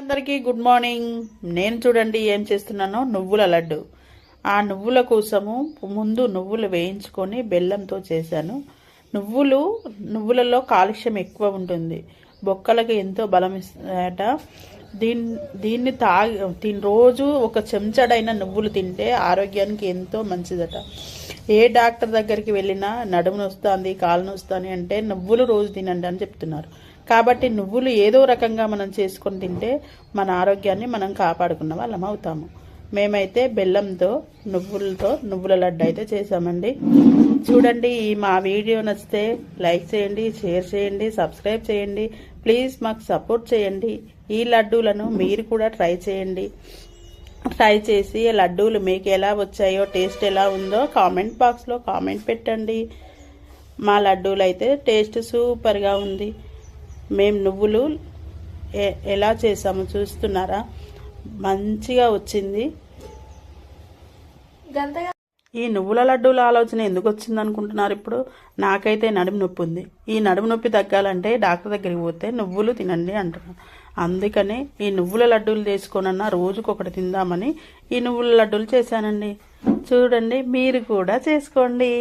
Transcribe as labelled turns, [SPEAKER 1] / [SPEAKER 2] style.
[SPEAKER 1] అందరికీ good morning. నేను చూడండి ఏం చేస్తున్నానో, నువ్వుల లడ్డు. ఆ నువ్వుల కోసము ముందు నువ్వులు వేయించుకొని బెల్లంతో చేశాను. నువ్వులలో కాల్షియం ఎక్కువ ఉంటుంది, బొక్కలకి ఎంతో బలం ఇస్తాయట. దీన్ని రోజు ఒక చెంచాడైన నువ్వులు తింటే ఆరోగ్యానికి ఎంతో మంచిదట. ఏ డాక్టర్ దగ్గరికి వెళ్ళినా నడుము నొస్తుంది, కాలు నొస్తుంది అంటే నువ్వులు రోజు తినండి అని చెప్తున్నారు. కాబట్టి నువ్వులు ఏదో రకంగా మనం చేసుకొని తింటే మన ఆరోగ్యాన్ని మనం కాపాడుకున్న వాళ్ళం అవుతాము. మేమైతే బెల్లంతో నువ్వుల లడ్డు అయితే చేసామండి. చూడండి, మా వీడియో నచ్చితే లైక్ చేయండి, షేర్ చేయండి, సబ్స్క్రైబ్ చేయండి. ప్లీజ్ మాకు సపోర్ట్ చేయండి. ఈ లడ్డూలను మీరు కూడా ట్రై చేయండి. ట్రై చేసి లడ్డూలు మీకు ఎలా వచ్చాయో, టేస్ట్ ఎలా ఉందో కామెంట్ బాక్స్లో కామెంట్ పెట్టండి. మా లడ్డూలు అయితే టేస్ట్ సూపర్గా ఉంది. మేము నువ్వులు ఎలా చేసామో చూస్తున్నారా? మంచిగా వచ్చింది. ఈ నువ్వుల లడ్డూల ఆలోచన ఎందుకు వచ్చింది అనుకుంటున్నారు? ఇప్పుడు నాకైతే నడుము నొప్పి ఉంది. ఈ నడుము నొప్పి తగ్గాలంటే డాక్టర్ దగ్గరికి పోతే నువ్వులు తినండి అంటున్నాను. అందుకనే ఈ నువ్వుల లడ్డూలు చేసుకోనన్నా రోజుకొకటి తిందామని ఈ నువ్వుల లడ్డూలు చేశానండి. చూడండి, మీరు కూడా చేసుకోండి.